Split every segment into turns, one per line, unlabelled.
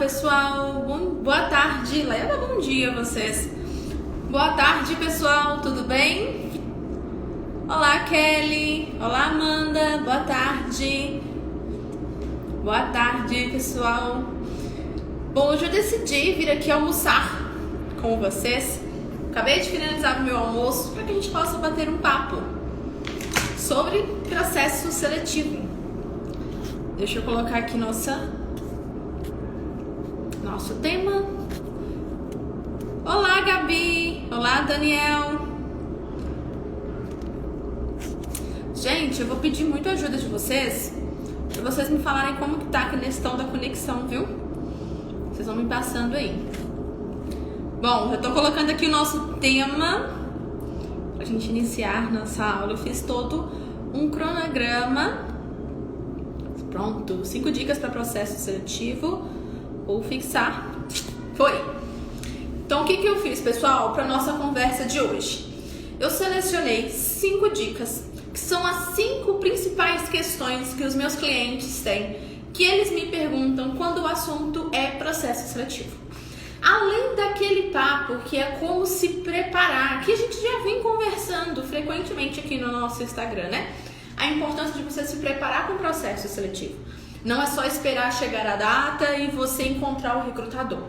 pessoal, boa tarde, leva bom dia a vocês. Boa tarde, pessoal, tudo bem? Olá, Kelly. Olá, Amanda. Boa tarde. Boa tarde, pessoal. Bom, hoje eu decidi vir aqui almoçar com vocês. Acabei de finalizar o meu almoço para que a gente possa bater um papo sobre processo seletivo. Deixa eu colocar aqui nosso tema. Olá, Gabi. Olá, Daniel. Gente, eu vou pedir muito a ajuda de vocês para vocês me falarem como que tá a questão da conexão, viu? Vocês vão me passando aí. Bom, eu tô colocando aqui o nosso tema pra gente iniciar nossa aula. Eu fiz todo um cronograma. Pronto, 5 dicas para processo seletivo. Vou fixar. Foi! Então, o que eu fiz, pessoal, para nossa conversa de hoje? Eu selecionei 5 dicas, que são as 5 principais questões que os meus clientes têm, que eles me perguntam quando o assunto é processo seletivo. Além daquele papo que é como se preparar, que a gente já vem conversando frequentemente aqui no nosso Instagram, né? A importância de você se preparar com o processo seletivo. Não é só esperar chegar a data e você encontrar o recrutador.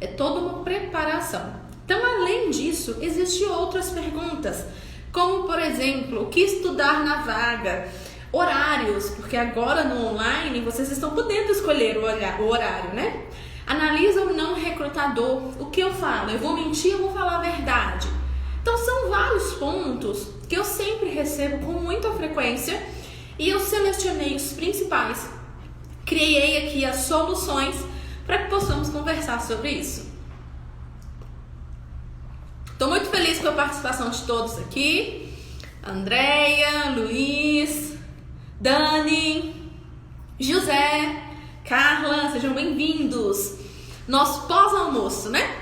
É toda uma preparação. Então, além disso, existem outras perguntas, como, por exemplo, o que estudar na vaga, horários, porque agora no online vocês estão podendo escolher o horário, né? Analisa ou não o recrutador, o que eu falo, eu vou mentir ou vou falar a verdade? Então, são vários pontos que eu sempre recebo com muita frequência e eu selecionei os principais. Criei aqui as soluções para que possamos conversar sobre isso. Estou muito feliz com a participação de todos aqui. Andréia, Luiz, Dani, José, Carla, sejam bem-vindos. Nosso pós-almoço, né?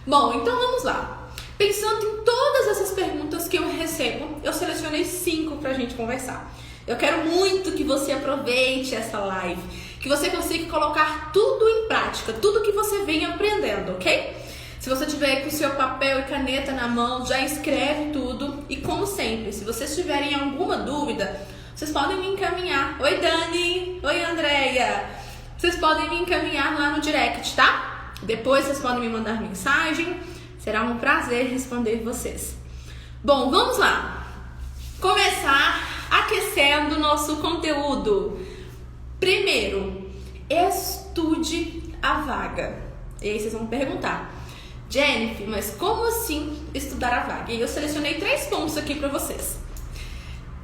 Bom, então vamos lá. Pensando em todas essas perguntas que eu recebo, eu selecionei 5 para a gente conversar. Eu quero muito que você aproveite essa live, que você consiga colocar tudo em prática, tudo que você vem aprendendo, ok? Se você tiver com seu papel e caneta na mão, já escreve tudo. E como sempre, se vocês tiverem alguma dúvida, vocês podem me encaminhar. Oi, Dani! Oi, Andréia! Vocês podem me encaminhar lá no direct, tá? Depois vocês podem me mandar mensagem. Será um prazer responder vocês. Bom, vamos lá. Começar aquecendo o nosso conteúdo. Primeiro, estude a vaga. E aí vocês vão me perguntar, Jennifer, mas como assim estudar a vaga? E eu selecionei 3 pontos aqui para vocês.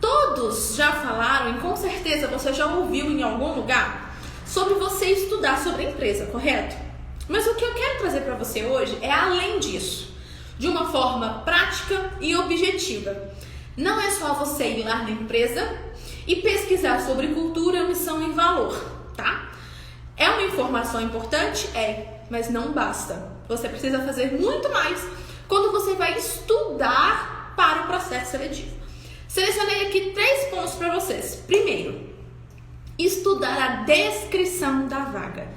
Todos já falaram, e com certeza você já ouviu em algum lugar, sobre você estudar sobre a empresa, correto? Mas o que eu quero trazer para você hoje é além disso, de uma forma prática e objetiva. Não é só você ir lá na empresa e pesquisar sobre cultura, missão e valor, tá? É uma informação importante? É, mas não basta. Você precisa fazer muito mais quando você vai estudar para o processo seletivo. Selecionei aqui 3 pontos para vocês. Primeiro, estudar a descrição da vaga.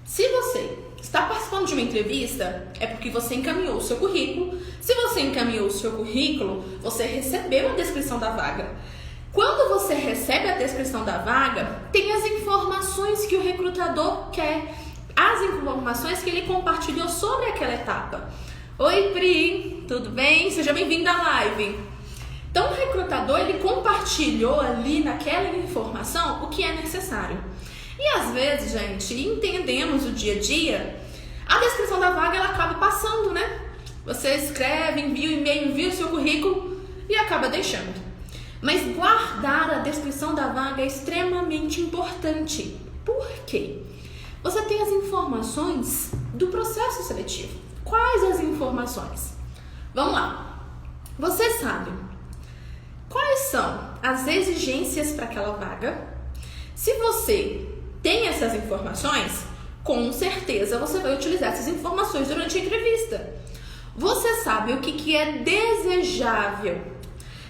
Se você está participando de uma entrevista, é porque você encaminhou o seu currículo. Se você encaminhou o seu currículo, você recebeu a descrição da vaga. Quando você recebe a descrição da vaga, tem as informações que o recrutador quer, as informações que ele compartilhou sobre aquela etapa. Oi, Pri, tudo bem? Seja bem-vindo à live. Então, o recrutador, ele compartilhou ali naquela informação o que é necessário. E às vezes, gente, entendemos o dia a dia, a descrição da vaga ela acaba passando, né? Você escreve, envia o e-mail, envia o seu currículo e acaba deixando. Mas guardar a descrição da vaga é extremamente importante. Por quê? Você tem as informações do processo seletivo. Quais as informações? Vamos lá. Você sabe quais são as exigências para aquela vaga? Se você tem essas informações, com certeza você vai utilizar essas informações durante a entrevista. Você sabe o que é desejável.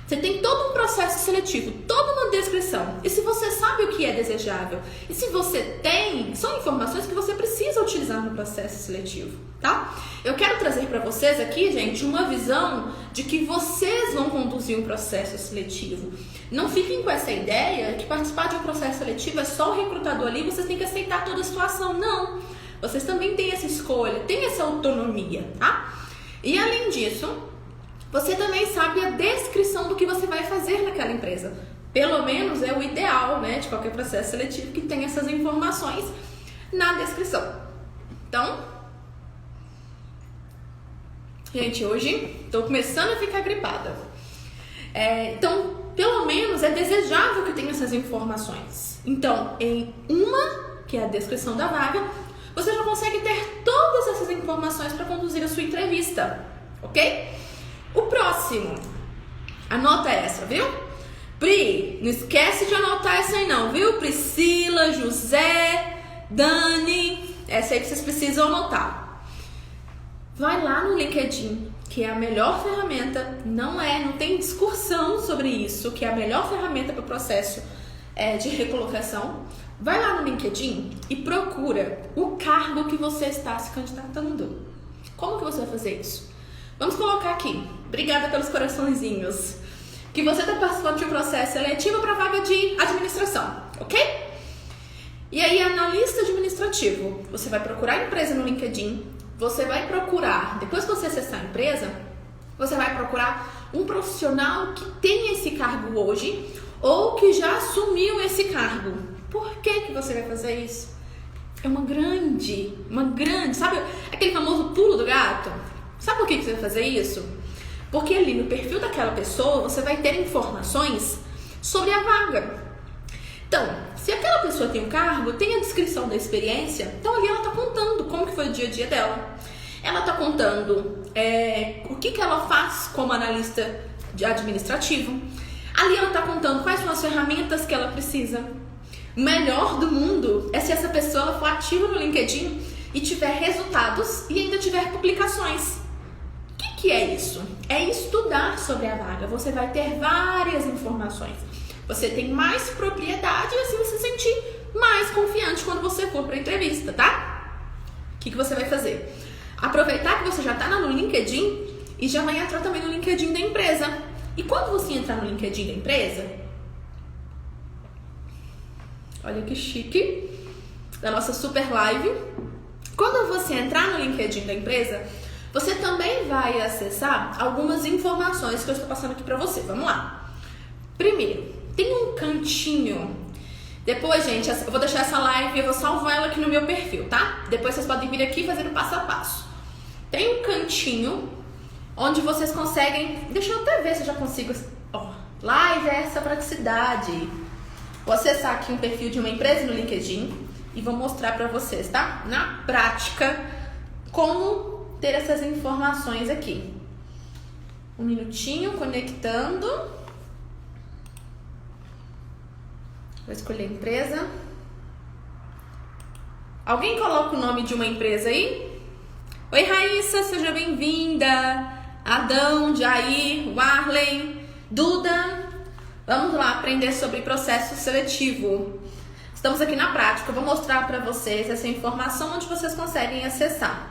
Você tem todo um processo seletivo, toda uma descrição. E se você sabe o que é desejável, e se você tem, são informações que você precisa utilizar no processo seletivo, tá? Eu quero trazer para vocês aqui, gente, uma visão de que vocês vão conduzir um processo seletivo. Não fiquem com essa ideia que participar de um processo seletivo é só o recrutador ali, vocês têm que aceitar toda a situação. Não! Vocês também têm essa escolha, têm essa autonomia, tá? E além disso, você também sabe a descrição do que você vai fazer naquela empresa. Pelo menos é o ideal, né, de qualquer processo seletivo que tenha essas informações na descrição. Então, gente, hoje estou começando a ficar gripada. Então, pelo menos é desejável que tenha essas informações. Então, em uma, que é a descrição da vaga, você já consegue ter todas essas informações para conduzir a sua entrevista, ok? O próximo, anota essa, viu? Pri, não esquece de anotar essa aí não, viu? Priscila, José, Dani, essa aí que vocês precisam anotar. Vai lá no LinkedIn, que é a melhor ferramenta, não tem discussão sobre isso, que é a melhor ferramenta para o processo de recolocação. Vai lá no LinkedIn e procura o cargo que você está se candidatando. Como que você vai fazer isso? Vamos colocar aqui, obrigada pelos coraçõezinhos, que você está participando de um processo seletivo para vaga de administração, ok? E aí, analista administrativo, você vai procurar a empresa no LinkedIn, você vai procurar, depois que você acessar a empresa, você vai procurar um profissional que tem esse cargo hoje ou que já assumiu esse cargo. Por que você vai fazer isso? É uma grande, sabe aquele famoso pulo do gato? Sabe por que você vai fazer isso? Porque ali no perfil daquela pessoa você vai ter informações sobre a vaga. Então, se aquela pessoa tem um cargo, tem a descrição da experiência, então ali ela está contando como que foi o dia a dia dela. Ela está contando o que ela faz como analista administrativo. Ali ela está contando quais são as ferramentas que ela precisa. O melhor do mundo é se essa pessoa for ativa no LinkedIn e tiver resultados e ainda tiver publicações. O que é isso? É estudar sobre a vaga. Você vai ter várias informações. Você tem mais propriedade e assim você se sentir mais confiante quando você for para a entrevista, tá? O que você vai fazer? Aproveitar que você já está no LinkedIn e já vai entrar também no LinkedIn da empresa. E quando você entrar no LinkedIn da empresa, olha que chique, da nossa super live. Quando você entrar no LinkedIn da empresa, você também vai acessar algumas informações que eu estou passando aqui para você. Vamos lá. Primeiro, tem um cantinho. Depois, gente, eu vou deixar essa live, eu vou salvar ela aqui no meu perfil, tá? Depois vocês podem vir aqui fazer o passo a passo. Tem um cantinho onde vocês conseguem... Deixa eu até ver se eu já consigo... Live é essa praticidade. Vou acessar aqui um perfil de uma empresa no LinkedIn e vou mostrar para vocês, tá? Na prática, como ter essas informações aqui. Um minutinho, conectando. Vou escolher a empresa. Alguém coloca o nome de uma empresa aí? Oi, Raíssa, seja bem-vinda. Adão, Jair, Warley, Duda. Vamos lá aprender sobre processo seletivo. Estamos aqui na prática. Eu vou mostrar para vocês essa informação onde vocês conseguem acessar.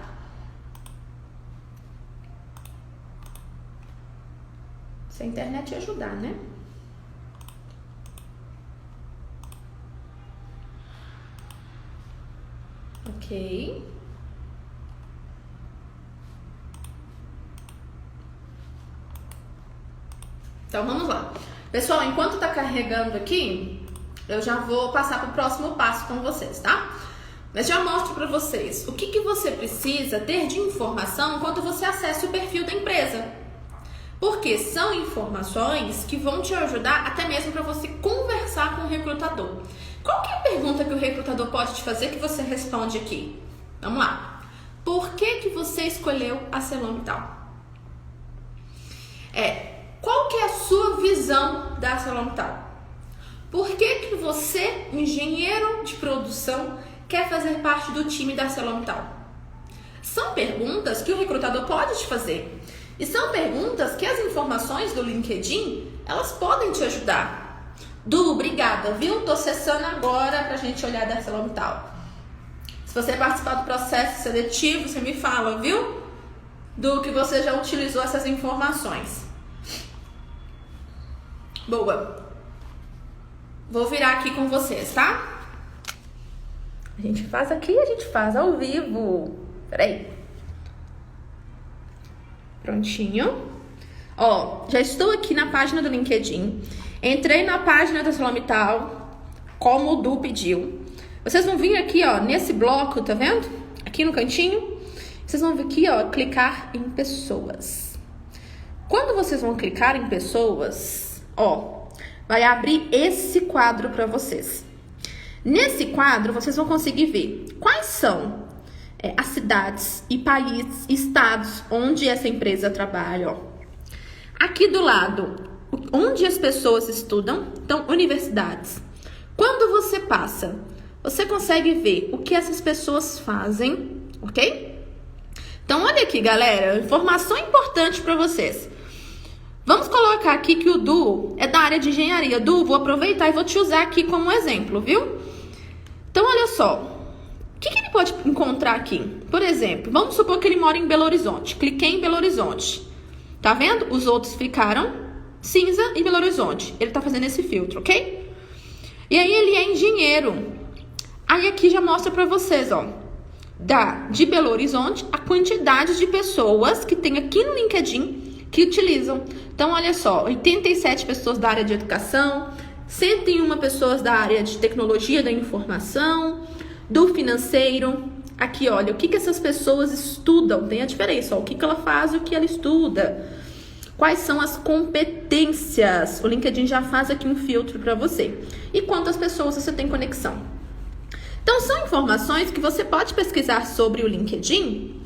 Se a internet ajudar, né? Ok. Então, vamos lá. Pessoal, enquanto tá carregando aqui, eu já vou passar para o próximo passo com vocês, tá? Mas já mostro para vocês o que você precisa ter de informação quando você acessa o perfil da empresa. Porque são informações que vão te ajudar até mesmo para você conversar com o recrutador. Qual que é a pergunta que o recrutador pode te fazer que você responde aqui? Vamos lá. Por que você escolheu a ArcelorMittal? Qual que é a sua visão da ArcelorMittal? Por que você, engenheiro de produção, quer fazer parte do time da ArcelorMittal? São perguntas que o recrutador pode te fazer. E são perguntas que as informações do LinkedIn, elas podem te ajudar. Du, obrigada, viu? Tô acessando agora pra gente olhar da ArcelorMittal. Se você participar do processo seletivo, você me fala, viu? Do que você já utilizou essas informações. Boa. Vou virar aqui com vocês, tá? A gente faz aqui, a gente faz ao vivo. Peraí. Prontinho. Ó, já estou aqui na página do LinkedIn. Entrei na página da ArcelorMittal, como o Du pediu. Vocês vão vir aqui, ó, nesse bloco, tá vendo? Aqui no cantinho. Vocês vão vir aqui, ó, clicar em pessoas. Quando vocês vão clicar em pessoas, ó, vai abrir esse quadro para vocês. Nesse quadro, vocês vão conseguir ver quais são as cidades e países, estados onde essa empresa trabalha, ó. Aqui do lado, onde as pessoas estudam, então, universidades. Quando você passa, você consegue ver o que essas pessoas fazem, ok? Então, olha aqui, galera, informação importante para vocês. Vamos colocar aqui que o Du é da área de engenharia. Du, vou aproveitar e vou te usar aqui como exemplo, viu? Então, olha só. O que ele pode encontrar aqui? Por exemplo, vamos supor que ele mora em Belo Horizonte. Cliquei em Belo Horizonte. Tá vendo? Os outros ficaram cinza e Belo Horizonte. Ele tá fazendo esse filtro, ok? E aí ele é engenheiro. Aí aqui já mostra pra vocês, ó. De Belo Horizonte, a quantidade de pessoas que tem aqui no LinkedIn que utilizam. Então, olha só, 87 pessoas da área de educação, 101 pessoas da área de tecnologia da informação, do financeiro. Aqui, olha, o que essas pessoas estudam. Tem a diferença, ó, o que ela faz e o que ela estuda. Quais são as competências? O LinkedIn já faz aqui um filtro para você. E quantas pessoas você tem conexão. Então, são informações que você pode pesquisar sobre o LinkedIn.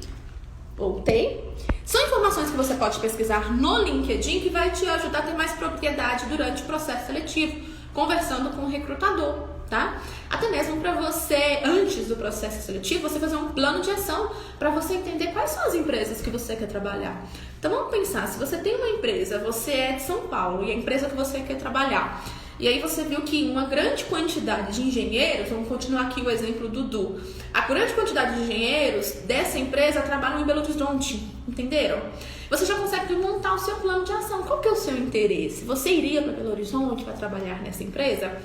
Voltei. São informações que você pode pesquisar no LinkedIn que vai te ajudar a ter mais propriedade durante o processo seletivo, conversando com o recrutador, tá? Até mesmo para você, antes do processo seletivo, você fazer um plano de ação para você entender quais são as empresas que você quer trabalhar. Então, vamos pensar, se você tem uma empresa, você é de São Paulo e a empresa que você quer trabalhar, e aí você viu que uma grande quantidade de engenheiros, vamos continuar aqui o exemplo do Du, a grande quantidade de engenheiros dessa empresa trabalham em Belo Horizonte, entenderam? Você já consegue montar o seu plano de ação. Qual que é o seu interesse? Você iria para Belo Horizonte para trabalhar nessa empresa?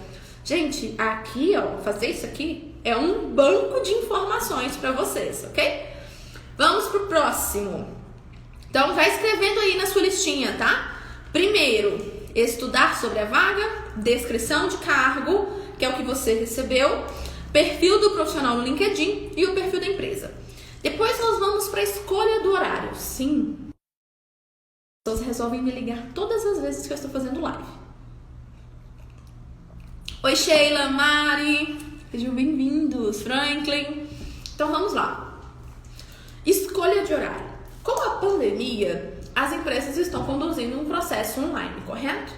Gente, aqui, ó, fazer isso aqui é um banco de informações para vocês, ok? Vamos pro próximo. Então, vai escrevendo aí na sua listinha, tá? Primeiro, estudar sobre a vaga, descrição de cargo, que é o que você recebeu, perfil do profissional no LinkedIn e o perfil da empresa. Depois nós vamos para a escolha do horário. Sim, as pessoas resolvem me ligar todas as vezes que eu estou fazendo live. Oi, Sheila, Mari, sejam bem-vindos, Franklin. Então vamos lá. Escolha de horário. Com a pandemia, as empresas estão conduzindo um processo online, correto?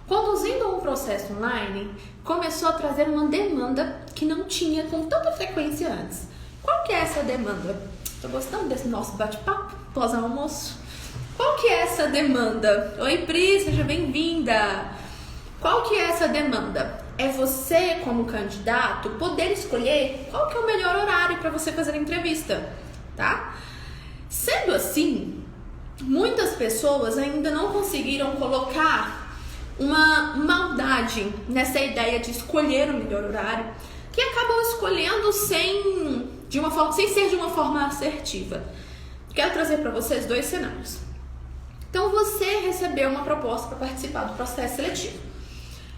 Conduzindo um processo online, começou a trazer uma demanda que não tinha com tanta frequência antes. Qual que é essa demanda? Tô gostando desse nosso bate-papo pós-almoço. Qual que é essa demanda? Oi, Pri, seja bem-vinda. Qual que é essa demanda? É você, como candidato, poder escolher qual que é o melhor horário para você fazer a entrevista, tá? Sendo assim, muitas pessoas ainda não conseguiram colocar uma maldade nessa ideia de escolher o melhor horário, que acabam escolhendo sem ser de uma forma assertiva. Quero trazer para vocês dois cenários. Então, você recebeu uma proposta para participar do processo seletivo.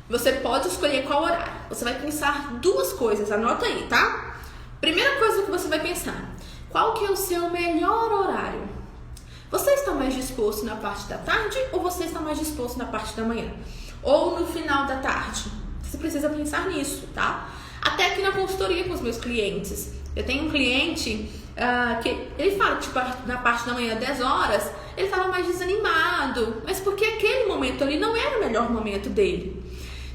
Você pode escolher qual horário. Você vai pensar duas coisas, anota aí, tá? Primeira coisa que você vai pensar, qual que é o seu melhor horário? Você está mais disposto na parte da tarde ou você está mais disposto na parte da manhã? Ou no final da tarde? Você precisa pensar nisso, tá? Até aqui na consultoria com os meus clientes. Eu tenho um cliente que ele fala que tipo, na parte da manhã, 10 horas, ele estava mais desanimado. Mas porque aquele momento ali não era o melhor momento dele.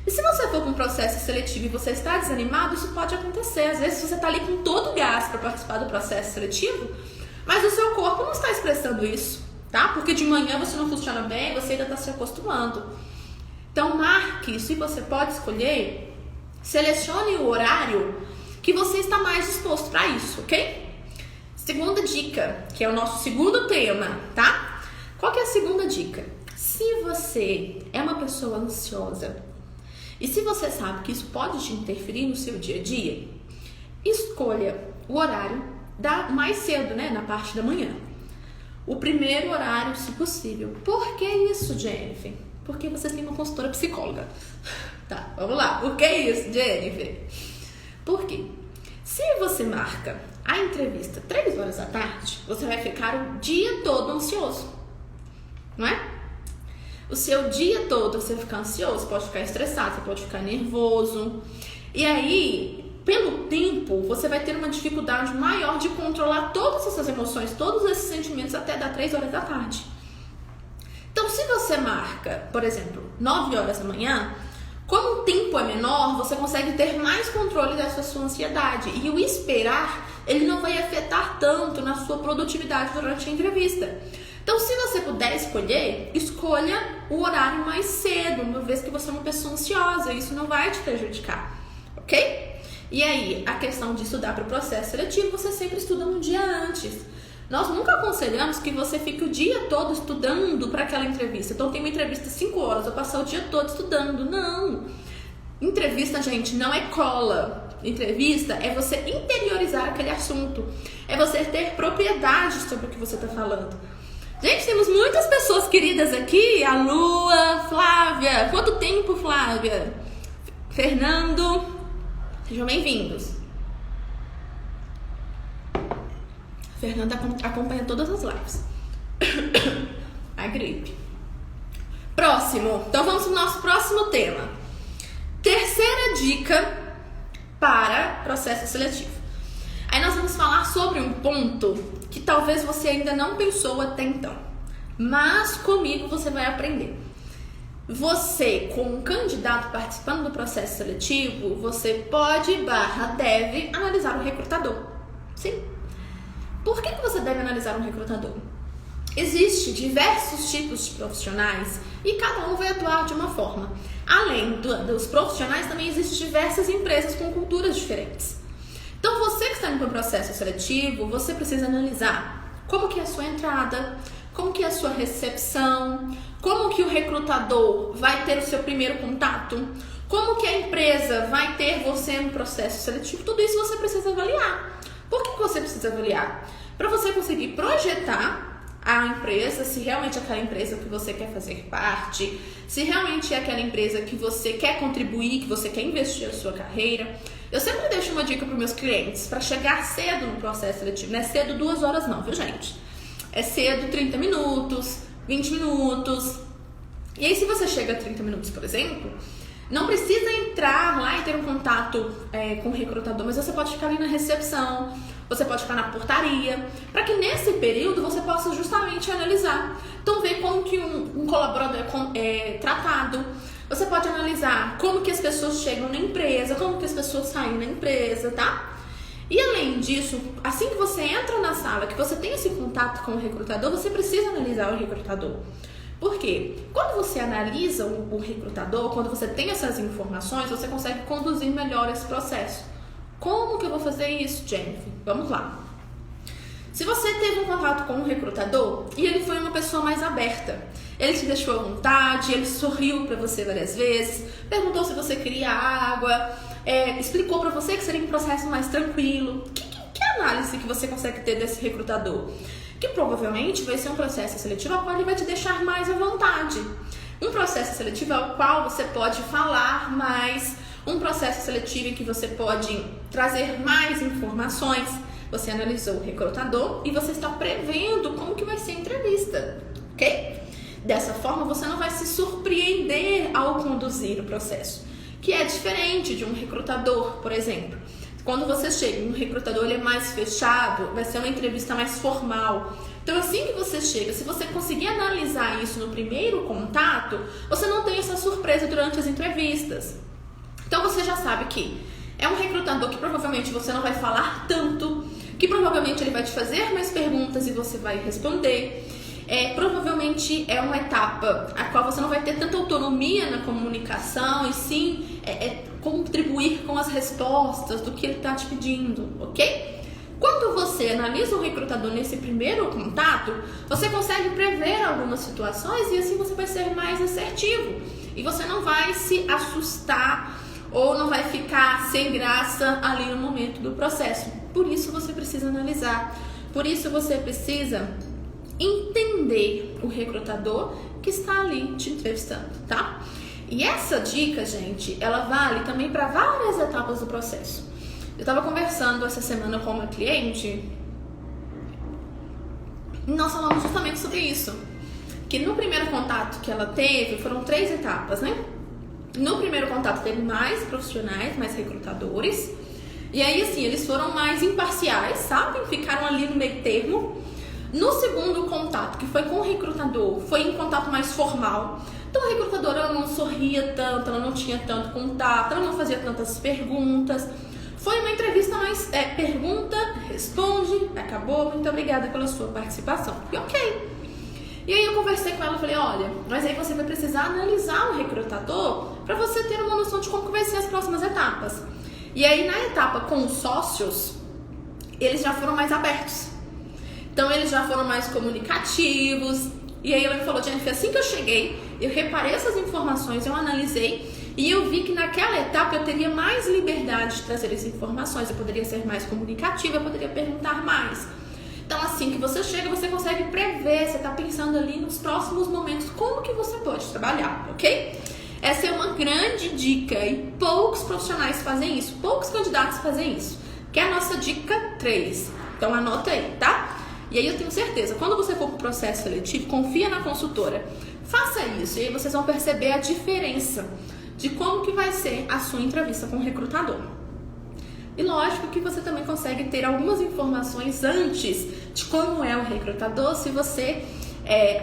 E se você for com um processo seletivo e você está desanimado, isso pode acontecer. Às vezes você está ali com todo o gás para participar do processo seletivo, mas o seu corpo não está expressando isso, tá? Porque de manhã você não funciona bem, você ainda está se acostumando. Então marque, se você pode escolher, selecione o horário que você está mais disposto para isso, ok? Segunda dica, que é o nosso segundo tema, tá? Qual que é a segunda dica? Se você é uma pessoa ansiosa e se você sabe que isso pode te interferir no seu dia a dia, escolha o horário mais cedo, né? Na parte da manhã. O primeiro horário, se possível. Por que isso, Jennifer? Porque você tem uma consultora psicóloga. Tá, vamos lá. Por que isso, Jennifer? Por quê? Se você marca a entrevista 3 horas da tarde, você vai ficar o dia todo ansioso, não é? O seu dia todo você vai ficar ansioso, pode ficar estressado, você pode ficar nervoso. E aí, pelo tempo, você vai ter uma dificuldade maior de controlar todas essas emoções, todos esses sentimentos até dar 3 horas da tarde. Então, se você marca, por exemplo, 9 horas da manhã, como o tempo é menor, você consegue ter mais controle dessa sua ansiedade. E o esperar, ele não vai afetar tanto na sua produtividade durante a entrevista. Então, se você puder escolher, escolha o horário mais cedo, uma vez que você é uma pessoa ansiosa, isso não vai te prejudicar, ok? E aí, a questão de estudar para o processo seletivo, você sempre estuda um dia antes. Nós nunca aconselhamos que você fique o dia todo estudando para aquela entrevista. Então, tem uma entrevista 5 horas, eu passar o dia todo estudando. Não! Entrevista, gente, não é cola. Entrevista é você interiorizar aquele assunto. É você ter propriedade sobre o que você está falando. Gente, temos muitas pessoas queridas aqui. A Lua, Flávia. Quanto tempo, Flávia? Fernando. Sejam bem-vindos. Fernanda acompanha todas as lives. A gripe. Próximo. Então vamos pro nosso próximo tema. Terceira dica para processo seletivo. Aí nós vamos falar sobre um ponto que talvez você ainda não pensou até então. Mas comigo você vai aprender. Você, como candidato participando do processo seletivo, você deve analisar o recrutador. Sim. Por que você deve analisar um recrutador? Existem diversos tipos de profissionais e cada um vai atuar de uma forma. Além dos profissionais, também existem diversas empresas com culturas diferentes. Então, você que está no processo seletivo, você precisa analisar como que é a sua entrada, como que é a sua recepção, como que o recrutador vai ter o seu primeiro contato, como que a empresa vai ter você no processo seletivo. Tudo isso você precisa avaliar. Por que você precisa avaliar? Para você conseguir projetar a empresa, se realmente é aquela empresa que você quer fazer parte, se realmente é aquela empresa que você quer contribuir, que você quer investir na sua carreira. Eu sempre deixo uma dica para os meus clientes, para chegar cedo no processo seletivo. Não é cedo 2 horas não, viu, gente? É cedo 30 minutos, 20 minutos. E aí, se você chega a 30 minutos, por exemplo, não precisa entrar lá e ter um contato com o recrutador, mas você pode ficar ali na recepção, você pode ficar na portaria, para que nesse período você possa justamente analisar. Então, ver como que um colaborador é tratado. Você pode analisar como que as pessoas chegam na empresa, como que as pessoas saem da empresa, tá? E além disso, assim que você entra na sala, que você tem esse contato com o recrutador, você precisa analisar o recrutador. Por quê? Quando você analisa o recrutador, quando você tem essas informações, você consegue conduzir melhor esse processo. Como que eu vou fazer isso, Jennifer? Vamos lá. Se você teve um contato com um recrutador e ele foi uma pessoa mais aberta, ele te deixou à vontade, ele sorriu para você várias vezes, perguntou se você queria água, explicou para você que seria um processo mais tranquilo. Que análise que você consegue ter desse recrutador? Que provavelmente vai ser um processo seletivo ao qual ele vai te deixar mais à vontade. Um processo seletivo ao qual você pode falar mais, um processo seletivo em que você pode trazer mais informações. Você analisou o recrutador e você está prevendo como que vai ser a entrevista, ok? Dessa forma, você não vai se surpreender ao conduzir o processo, que é diferente de um recrutador, por exemplo. Quando você chega, um recrutador ele é mais fechado, vai ser uma entrevista mais formal. Então, assim que você chega, se você conseguir analisar isso no primeiro contato, você não tem essa surpresa durante as entrevistas. Então, você já sabe que é um recrutador que provavelmente você não vai falar tanto, que provavelmente ele vai te fazer mais perguntas e você vai responder. Provavelmente é uma etapa a qual você não vai ter tanta autonomia na comunicação e sim contribuir com as respostas do que ele está te pedindo, ok? Quando você analisa o recrutador nesse primeiro contato, você consegue prever algumas situações e assim você vai ser mais assertivo e você não vai se assustar ou não vai ficar sem graça ali no momento do processo. Por isso você precisa analisar, por isso você precisa entender o recrutador que está ali te entrevistando, tá? E essa dica, gente, ela vale também para várias etapas do processo. Eu estava conversando essa semana com uma cliente e nós falamos justamente sobre isso. Que no primeiro contato que ela teve, foram 3 etapas, né? No primeiro contato teve mais profissionais, mais recrutadores. E aí, assim, eles foram mais imparciais, sabe? Ficaram ali no meio termo. No segundo contato, que foi com o recrutador, foi um contato mais formal. Então, a recrutadora ela não sorria tanto, ela não tinha tanto contato, ela não fazia tantas perguntas. Foi uma entrevista mais pergunta, responde, acabou, muito obrigada pela sua participação. E ok. E aí eu conversei com ela e falei, olha, mas aí você vai precisar analisar o recrutador para você ter uma noção de como vai ser as próximas etapas. E aí na etapa com os sócios, eles já foram mais abertos. Então eles já foram mais comunicativos. E aí ela me falou, Jennifer, assim que eu cheguei, eu reparei essas informações, eu analisei e eu vi que naquela etapa eu teria mais liberdade de trazer essas informações, eu poderia ser mais comunicativa, eu poderia perguntar mais. Então assim que você chega, você consegue prever, você está pensando ali nos próximos momentos, como que você pode trabalhar, ok? Essa é uma grande dica e poucos profissionais fazem isso, poucos candidatos fazem isso, que é a nossa dica 3. Então anota aí, tá? E aí eu tenho certeza, quando você for para o processo seletivo, confia na consultora, faça isso e aí vocês vão perceber a diferença de como que vai ser a sua entrevista com o recrutador. E lógico que você também consegue ter algumas informações antes de como é o recrutador se você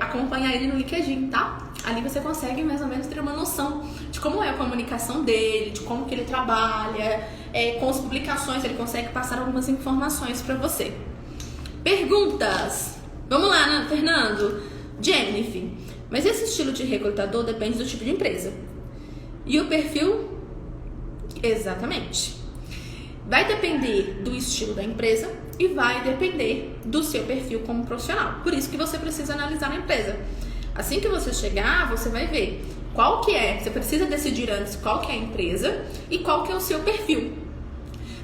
acompanhar ele no LinkedIn, tá? Ali você consegue mais ou menos ter uma noção de como é a comunicação dele, de como que ele trabalha, com as publicações ele consegue passar algumas informações para você. Perguntas! Vamos lá, né, Fernando? Jennifer, mas esse estilo de recrutador depende do tipo de empresa. E o perfil? Exatamente. Vai depender do estilo da empresa e vai depender do seu perfil como profissional. Por isso que você precisa analisar a empresa. Assim que você chegar, você vai ver qual que é. Você precisa decidir antes qual que é a empresa e qual que é o seu perfil.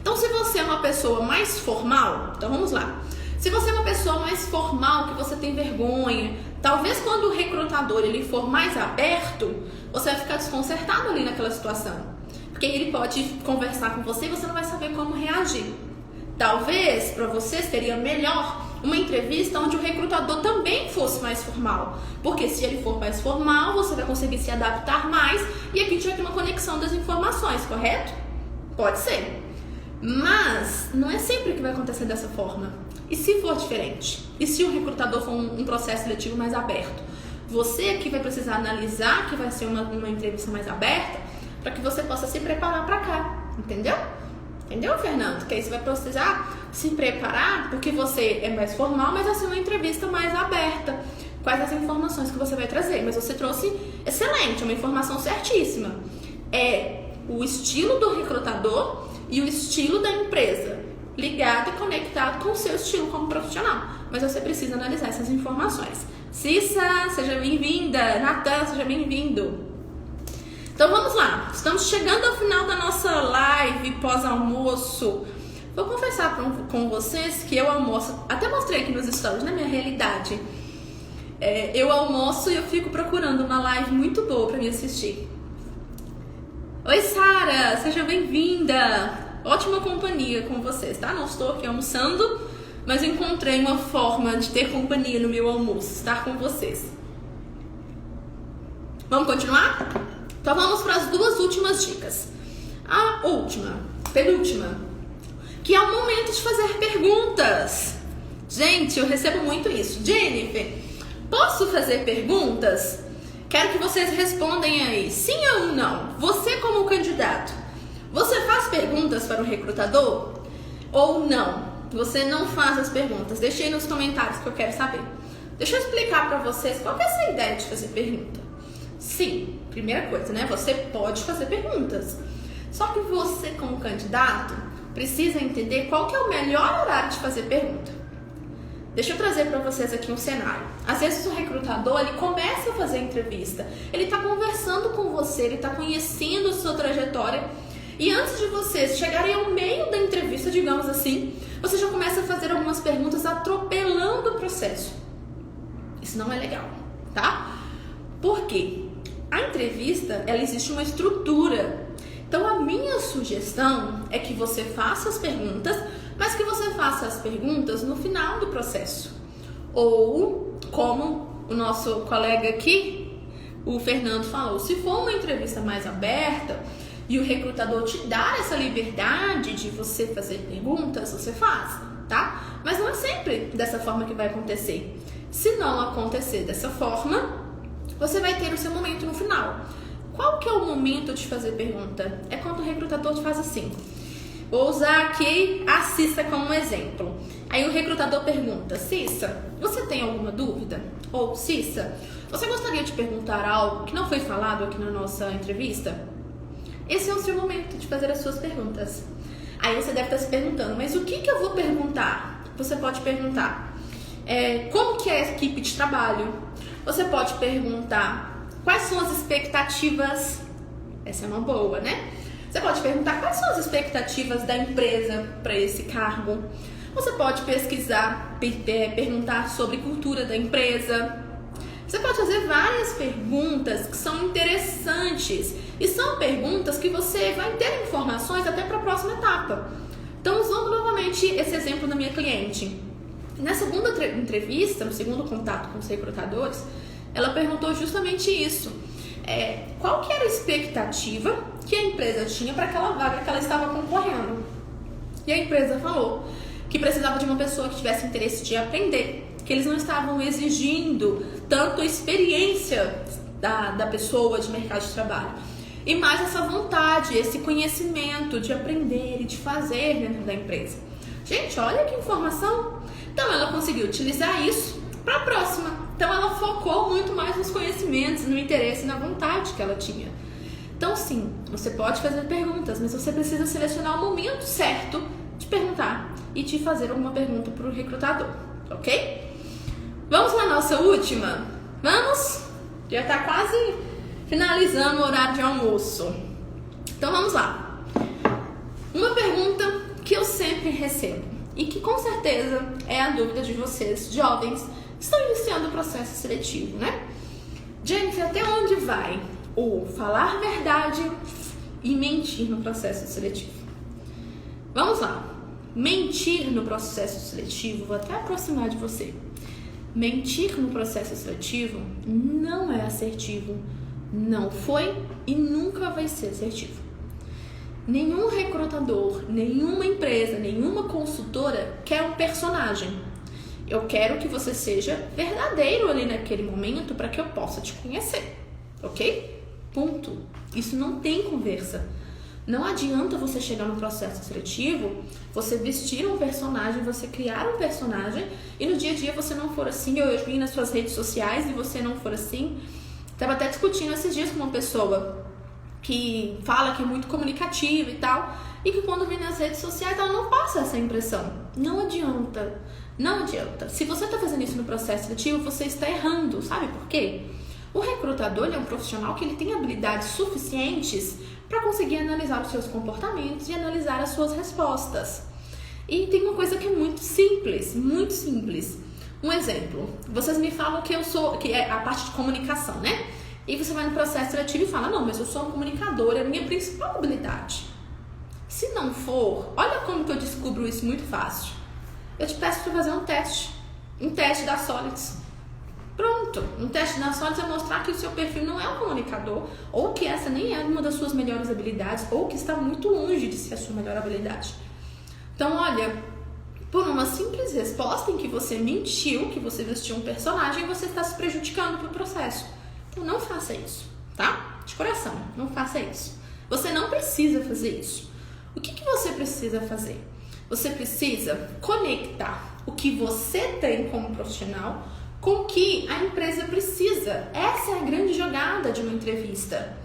Então, se você é uma pessoa mais formal, então vamos lá. Se você é uma pessoa mais formal, que você tem vergonha, talvez quando o recrutador ele for mais aberto, você vai ficar desconcertado ali naquela situação. Porque ele pode conversar com você e você não vai saber como reagir. Talvez, para você, seria melhor uma entrevista onde o recrutador também fosse mais formal. Porque se ele for mais formal, você vai conseguir se adaptar mais e aqui a gente vai ter uma conexão das informações, correto? Pode ser. Mas não é sempre que vai acontecer dessa forma. E se for diferente? E se o recrutador for um processo seletivo mais aberto? Você aqui vai precisar analisar que vai ser uma entrevista mais aberta para que você possa se preparar para cá, entendeu? Entendeu, Fernando? Que aí você vai precisar se preparar porque você é mais formal, mas vai ser uma entrevista mais aberta. Quais as informações que você vai trazer? Mas você trouxe excelente, uma informação certíssima. É o estilo do recrutador e o estilo da empresa, ligado e conectado com o seu estilo como profissional. Mas você precisa analisar essas informações. Cissa, seja bem-vinda. Natan, seja bem-vindo. Então vamos lá, estamos chegando ao final da nossa live pós-almoço. Vou confessar com vocês que eu almoço, até mostrei aqui nos stories, na minha realidade. Eu almoço e eu fico procurando uma live muito boa para me assistir. Oi Sara, seja bem-vinda. Ótima companhia com vocês, tá? Não estou aqui almoçando, mas encontrei uma forma de ter companhia no meu almoço, estar com vocês. Vamos continuar? Então vamos para as 2 últimas dicas. A penúltima, que é o momento de fazer perguntas. Gente, eu recebo muito isso. Jennifer, posso fazer perguntas? Quero que vocês respondem aí, sim ou não. Você como candidato, você faz perguntas para o recrutador ou não? Você não faz as perguntas? Deixe aí nos comentários que eu quero saber. Deixa eu explicar para vocês qual que é essa ideia de fazer pergunta. Sim, primeira coisa, né? Você pode fazer perguntas. Só que você, como candidato, precisa entender qual que é o melhor horário de fazer pergunta. Deixa eu trazer para vocês aqui um cenário. Às vezes o recrutador, ele começa a fazer a entrevista, ele está conversando com você, ele está conhecendo a sua trajetória, e antes de vocês chegarem ao meio da entrevista, digamos assim, você já começa a fazer algumas perguntas atropelando o processo. Isso não é legal, tá? Por quê? A entrevista, ela existe uma estrutura. Então a minha sugestão é que você faça as perguntas, mas que você faça as perguntas no final do processo. Ou, como o nosso colega aqui, o Fernando, falou, se for uma entrevista mais aberta e o recrutador te dar essa liberdade de você fazer perguntas, você faz, tá? Mas não é sempre dessa forma que vai acontecer. Se não acontecer dessa forma, você vai ter o seu momento no final. Qual que é o momento de fazer pergunta? É quando o recrutador te faz assim. Vou usar aqui a Cissa como exemplo. Aí o recrutador pergunta: Cissa, você tem alguma dúvida? Ou Cissa, você gostaria de perguntar algo que não foi falado aqui na nossa entrevista? Esse é o seu momento de fazer as suas perguntas. Aí você deve estar se perguntando, mas o que eu vou perguntar? Você pode perguntar como que é a equipe de trabalho? Você pode perguntar quais são as expectativas. Essa é uma boa, né? Você pode perguntar quais são as expectativas da empresa para esse cargo. Você pode pesquisar, perguntar sobre cultura da empresa. Você pode fazer várias perguntas que são interessantes e são perguntas que você vai ter informações até para a próxima etapa. Então, usando novamente esse exemplo da minha cliente. Na segunda entrevista, no segundo contato com os recrutadores, ela perguntou justamente isso. Qual que era a expectativa que a empresa tinha para aquela vaga que ela estava concorrendo? E a empresa falou que precisava de uma pessoa que tivesse interesse de aprender, que eles não estavam exigindo tanto a experiência da pessoa de mercado de trabalho, e mais essa vontade, esse conhecimento de aprender e de fazer dentro da empresa. Gente, olha que informação! Então ela conseguiu utilizar isso para a próxima. Então ela focou muito mais nos conhecimentos, no interesse e na vontade que ela tinha. Então sim, você pode fazer perguntas, mas você precisa selecionar o momento certo de perguntar e de fazer alguma pergunta para o recrutador, ok? Vamos na nossa última? Vamos? Já está quase finalizando o horário de almoço. Então vamos lá. Uma pergunta que eu sempre recebo e que com certeza é a dúvida de vocês, jovens, que estão iniciando o processo seletivo, né? Jennifer, até onde vai o falar verdade e mentir no processo seletivo? Vamos lá. Mentir no processo seletivo, vou até aproximar de você. Mentir no processo seletivo não é assertivo, não foi e nunca vai ser assertivo. Nenhum recrutador, nenhuma empresa, nenhuma consultora quer um personagem. Eu quero que você seja verdadeiro ali naquele momento para que eu possa te conhecer, ok? Ponto. Isso não tem conversa. Não adianta você chegar no processo seletivo, você vestir um personagem, você criar um personagem e no dia a dia você não for assim. Eu vi nas suas redes sociais e você não for assim. Estava até discutindo esses dias com uma pessoa que fala que é muito comunicativa e tal, e que quando vem nas redes sociais ela não passa essa impressão. Não adianta. Não adianta. Se você está fazendo isso no processo seletivo, você está errando. Sabe por quê? O recrutador ele é um profissional que ele tem habilidades suficientes para conseguir analisar os seus comportamentos e analisar as suas respostas. E tem uma coisa que é muito simples, muito simples. Um exemplo, vocês me falam que é a parte de comunicação, né? E você vai no processo seletivo e fala, não, mas eu sou um comunicador, é a minha principal habilidade. Se não for, olha como que eu descubro isso muito fácil. Eu te peço para fazer um teste da Solids. Pronto, um teste da Solids vai mostrar que o seu perfil não é um comunicador, ou que essa nem é uma das suas melhores habilidades, ou que está muito longe de ser a sua melhor habilidade. Então, olha, por uma simples resposta em que você mentiu, que você vestiu um personagem, você está se prejudicando para o processo. Então, não faça isso, tá? De coração, não faça isso. Você não precisa fazer isso. O que você precisa fazer? Você precisa conectar o que você tem como profissional com que a empresa precisa. Essa é a grande jogada de uma entrevista.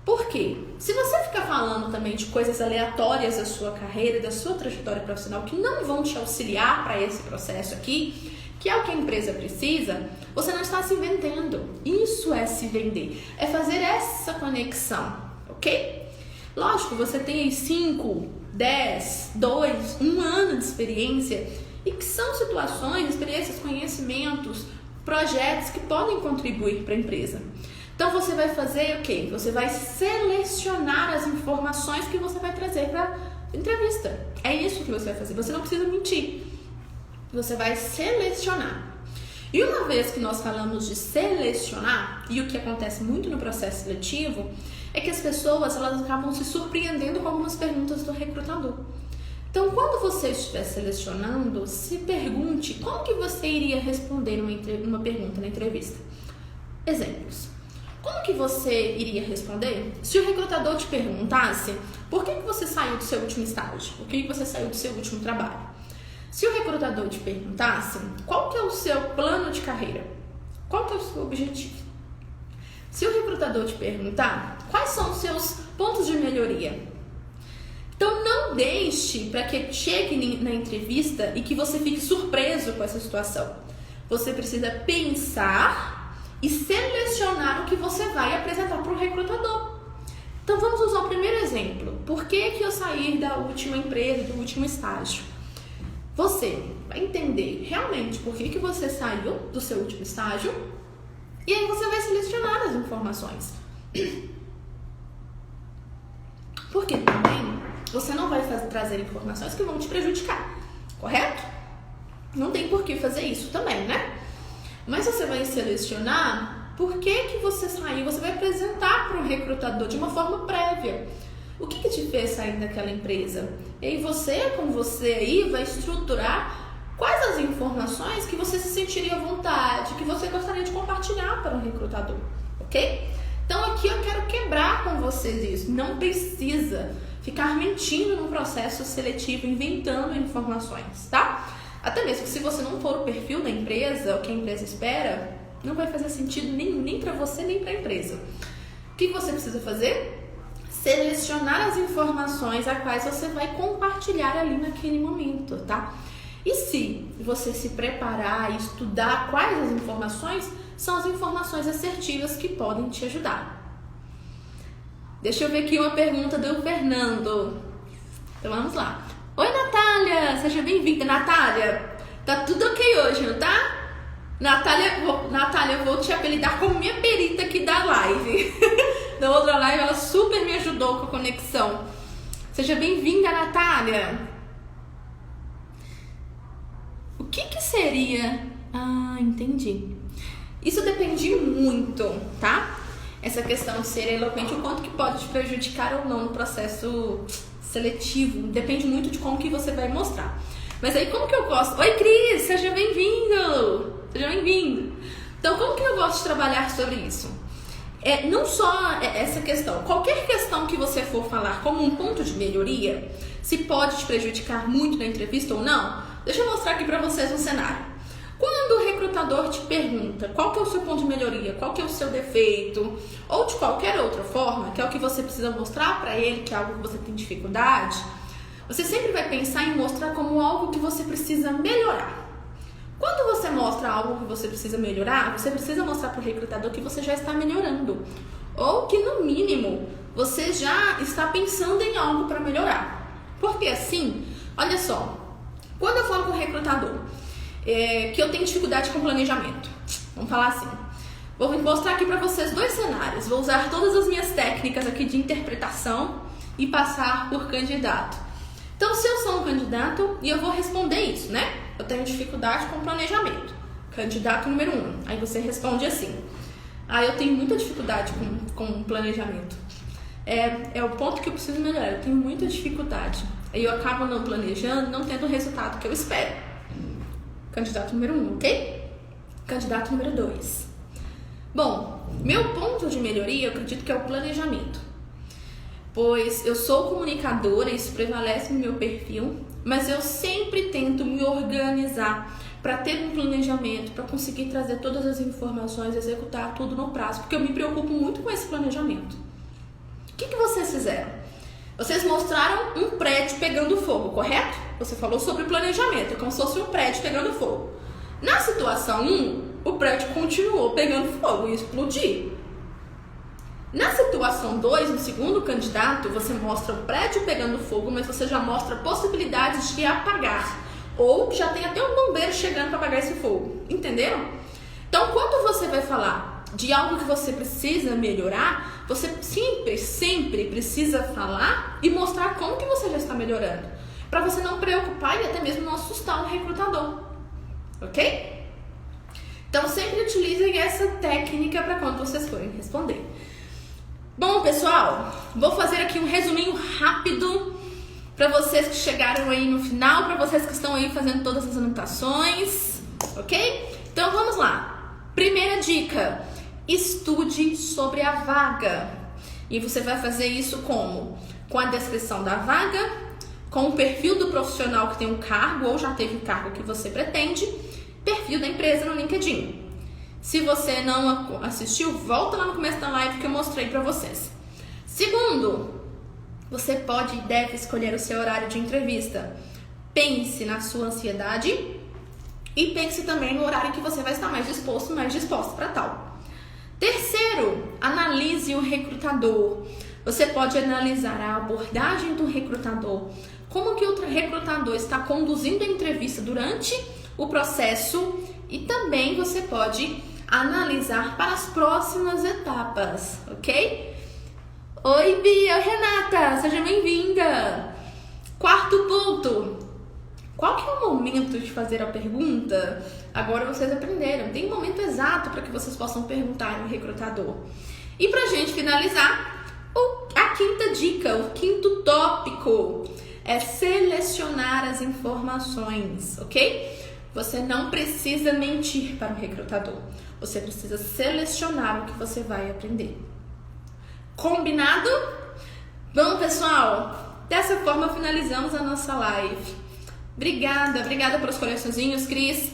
Por quê? Se você ficar falando também de coisas aleatórias da sua carreira, da sua trajetória profissional, que não vão te auxiliar para esse processo aqui, que é o que a empresa precisa, você não está se vendendo. Isso é se vender. É fazer essa conexão, ok? Lógico, você tem aí 5, 10, 2, 1 ano de experiência e que são situações, experiências, conhecimentos, projetos que podem contribuir para a empresa. Então você vai fazer o quê? Você vai selecionar as informações que você vai trazer para a entrevista. É isso que você vai fazer. Você não precisa mentir. Você vai selecionar. E uma vez que nós falamos de selecionar, e o que acontece muito no processo seletivo, é que as pessoas elas acabam se surpreendendo com algumas perguntas do recrutador. Então, quando você estiver selecionando, se pergunte como que você iria responder uma pergunta na entrevista. Exemplos. Como que você iria responder se o recrutador te perguntasse por que você saiu do seu último estágio? Por que você saiu do seu último trabalho? Se o recrutador te perguntasse qual que é o seu plano de carreira? Qual que é o seu objetivo? Se o recrutador te perguntar quais são os seus pontos de melhoria? Então não deixe para que chegue na entrevista e que você fique surpreso com essa situação. Você precisa pensar e selecionar o que você vai apresentar para o recrutador. Então vamos usar o primeiro exemplo. Por que eu saí da última empresa, do último estágio? Você vai entender realmente por que você saiu do seu último estágio e aí você vai selecionar as informações. Porque também você não vai trazer informações que vão te prejudicar, correto? Não tem por que fazer isso também, né? Mas você vai selecionar por que você saiu, você vai apresentar para o recrutador de uma forma prévia. O que te fez sair daquela empresa? E aí você aí vai estruturar quais as informações que você se sentiria à vontade, que você gostaria de compartilhar para o recrutador, ok? Então aqui eu quero quebrar com vocês isso. Não precisa ficar mentindo no processo seletivo, inventando informações, tá? Até mesmo que se você não for o perfil da empresa, o que a empresa espera, não vai fazer sentido nem para você, nem para a empresa. O que você precisa fazer? Selecionar as informações a quais você vai compartilhar ali naquele momento, tá? E se você se preparar e estudar quais as informações, são as informações assertivas que podem te ajudar. Deixa eu ver aqui uma pergunta do Fernando. Então vamos lá. Oi, Natália, seja bem-vinda. Natália, tá tudo ok hoje, não tá? Natália, eu vou te apelidar como minha perita aqui da live. Da outra live, ela super me ajudou com a conexão. Seja bem-vinda, Natália. O que seria... Ah, entendi. Isso depende muito, tá? Essa questão de ser eloquente, o quanto que pode te prejudicar ou não no processo seletivo, depende muito de como que você vai mostrar. Mas aí como que eu gosto... Oi, Cris, seja bem-vindo! Seja bem-vindo! Então, como que eu gosto de trabalhar sobre isso? Não só essa questão, qualquer questão que você for falar como um ponto de melhoria, se pode te prejudicar muito na entrevista ou não, deixa eu mostrar aqui pra vocês um cenário. Quando o recrutador te pergunta qual que é o seu ponto de melhoria, qual que é o seu defeito, ou de qualquer outra forma, que é o que você precisa mostrar para ele, que é algo que você tem dificuldade, você sempre vai pensar em mostrar como algo que você precisa melhorar. Quando você mostra algo que você precisa melhorar, você precisa mostrar para o recrutador que você já está melhorando, ou que no mínimo você já está pensando em algo para melhorar. Porque assim, olha só, quando eu falo com o recrutador que eu tenho dificuldade com planejamento, vamos falar assim, vou mostrar aqui para vocês 2 cenários, vou usar todas as minhas técnicas aqui de interpretação e passar por candidato. Então, se eu sou um candidato e eu vou responder isso, né? Eu tenho dificuldade com planejamento, candidato número 1, aí você responde assim, eu tenho muita dificuldade com planejamento, é o ponto que eu preciso melhorar, eu tenho muita dificuldade, aí eu acabo não planejando, não tendo o resultado que eu espero. Candidato número 1, ok? Candidato número 2. Bom, meu ponto de melhoria eu acredito que é o planejamento. Pois eu sou comunicadora, isso prevalece no meu perfil, mas eu sempre tento me organizar para ter um planejamento, para conseguir trazer todas as informações, executar tudo no prazo, porque eu me preocupo muito com esse planejamento. O que vocês fizeram? Vocês mostraram um prédio pegando fogo, correto? Você falou sobre planejamento, como se fosse um prédio pegando fogo. Na situação 1, o prédio continuou pegando fogo e explodir. Na situação 2, no segundo candidato, você mostra o prédio pegando fogo, mas você já mostra possibilidades de apagar. Ou já tem até um bombeiro chegando para apagar esse fogo. Entenderam? Então, quando você vai falar de algo que você precisa melhorar, você sempre precisa falar e mostrar como que você já está melhorando. Para você não preocupar e até mesmo não assustar um recrutador. Ok? Então, sempre utilizem essa técnica para quando vocês forem responder. Bom, pessoal, vou fazer aqui um resuminho rápido para vocês que chegaram aí no final, para vocês que estão aí fazendo todas as anotações, ok? Então, vamos lá. Primeira dica, estude sobre a vaga. E você vai fazer isso como? Com a descrição da vaga, com o perfil do profissional que tem um cargo ou já teve o cargo que você pretende, perfil da empresa no LinkedIn. Se você não assistiu, volta lá no começo da live que eu mostrei para vocês. Segundo, você pode e deve escolher o seu horário de entrevista. Pense na sua ansiedade e pense também no horário que você vai estar mais disposto, mais disposta para tal. Terceiro, analise o recrutador. Você pode analisar a abordagem do recrutador, como que o recrutador está conduzindo a entrevista durante o processo e também você pode analisar para as próximas etapas, ok? Oi, Bia, Renata, seja bem-vinda. Quarto ponto, qual que é o momento de fazer a pergunta? Agora vocês aprenderam, tem um momento exato para que vocês possam perguntar ao recrutador. E pra gente finalizar, a quinta dica, o quinto tópico é selecionar as informações, ok? Você não precisa mentir para o recrutador. Você precisa selecionar o que você vai aprender. Combinado? Bom, pessoal, dessa forma finalizamos a nossa live. Obrigada pelos coraçõezinhos, Cris.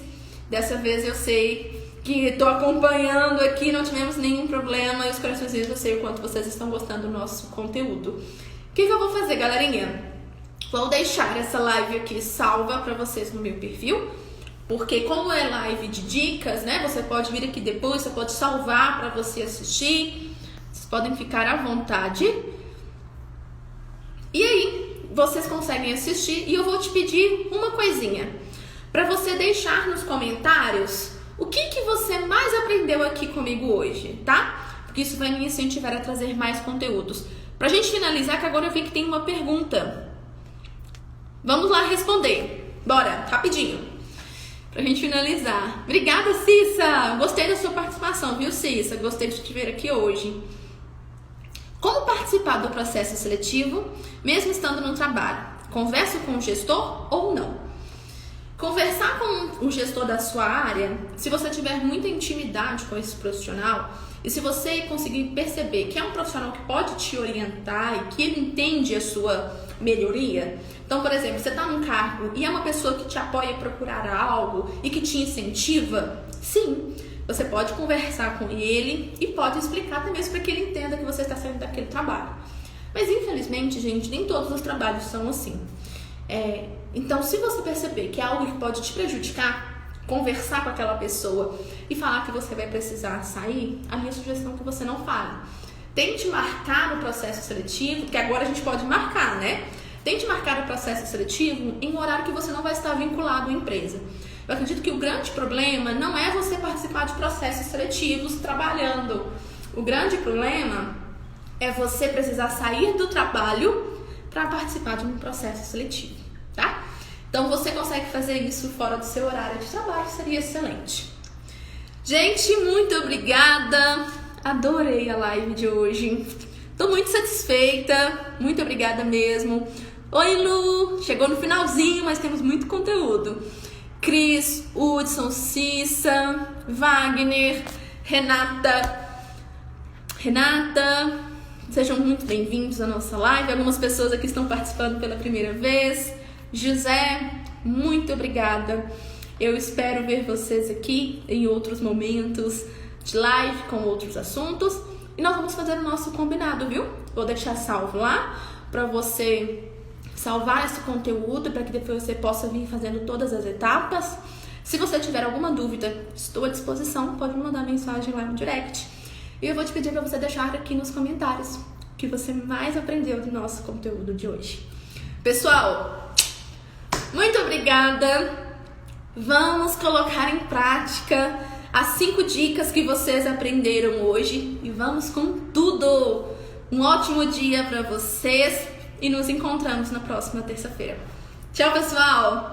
Dessa vez eu sei que estou acompanhando aqui, não tivemos nenhum problema. E os coraçõezinhos, eu sei o quanto vocês estão gostando do nosso conteúdo. O que eu vou fazer, galerinha? Vou deixar essa live aqui salva para vocês no meu perfil. Porque como é live de dicas, né? Você pode vir aqui depois, você pode salvar para você assistir. Vocês podem ficar à vontade. E aí, vocês conseguem assistir. E eu vou te pedir uma coisinha. Para você deixar nos comentários o que você mais aprendeu aqui comigo hoje, tá? Porque isso vai me incentivar a trazer mais conteúdos. Pra gente finalizar, que agora eu vi que tem uma pergunta. Vamos lá responder. Bora, rapidinho. Pra gente finalizar. Obrigada, Cissa! Gostei da sua participação, viu, Cissa? Gostei de te ver aqui hoje. Como participar do processo seletivo, mesmo estando no trabalho? Conversa com o gestor ou não? Conversar com o gestor da sua área, se você tiver muita intimidade com esse profissional e se você conseguir perceber que é um profissional que pode te orientar e que ele entende a sua melhoria. Então, por exemplo, você está num cargo e é uma pessoa que te apoia a procurar algo e que te incentiva, sim, você pode conversar com ele e pode explicar também para que ele entenda que você está saindo daquele trabalho. Mas, infelizmente, gente, nem todos os trabalhos são assim. Então, se você perceber que é algo que pode te prejudicar, conversar com aquela pessoa e falar que você vai precisar sair, a minha sugestão é que você não fale. Tente marcar o processo seletivo, porque agora a gente pode marcar, né? Tente marcar o processo seletivo em um horário que você não vai estar vinculado à empresa. Eu acredito que o grande problema não é você participar de processos seletivos trabalhando. O grande problema é você precisar sair do trabalho para participar de um processo seletivo, tá? Então, você consegue fazer isso fora do seu horário de trabalho, seria excelente. Gente, muito obrigada. Adorei a live de hoje. Tô muito satisfeita. Muito obrigada mesmo. Oi, Lu. Chegou no finalzinho, mas temos muito conteúdo. Cris, Hudson, Cissa, Wagner, Renata. Sejam muito bem-vindos à nossa live. Algumas pessoas aqui estão participando pela primeira vez. José, muito obrigada. Eu espero ver vocês aqui em outros momentos de live com outros assuntos. E nós vamos fazer o nosso combinado, viu? Vou deixar salvo lá para você salvar esse conteúdo, para que depois você possa vir fazendo todas as etapas. Se você tiver alguma dúvida, estou à disposição. Pode me mandar mensagem lá no direct. E eu vou te pedir para você deixar aqui nos comentários o que você mais aprendeu do nosso conteúdo de hoje. Pessoal, muito obrigada. Vamos colocar em prática as 5 dicas que vocês aprenderam hoje e vamos com tudo. Um ótimo dia para vocês e nos encontramos na próxima terça-feira. Tchau, pessoal!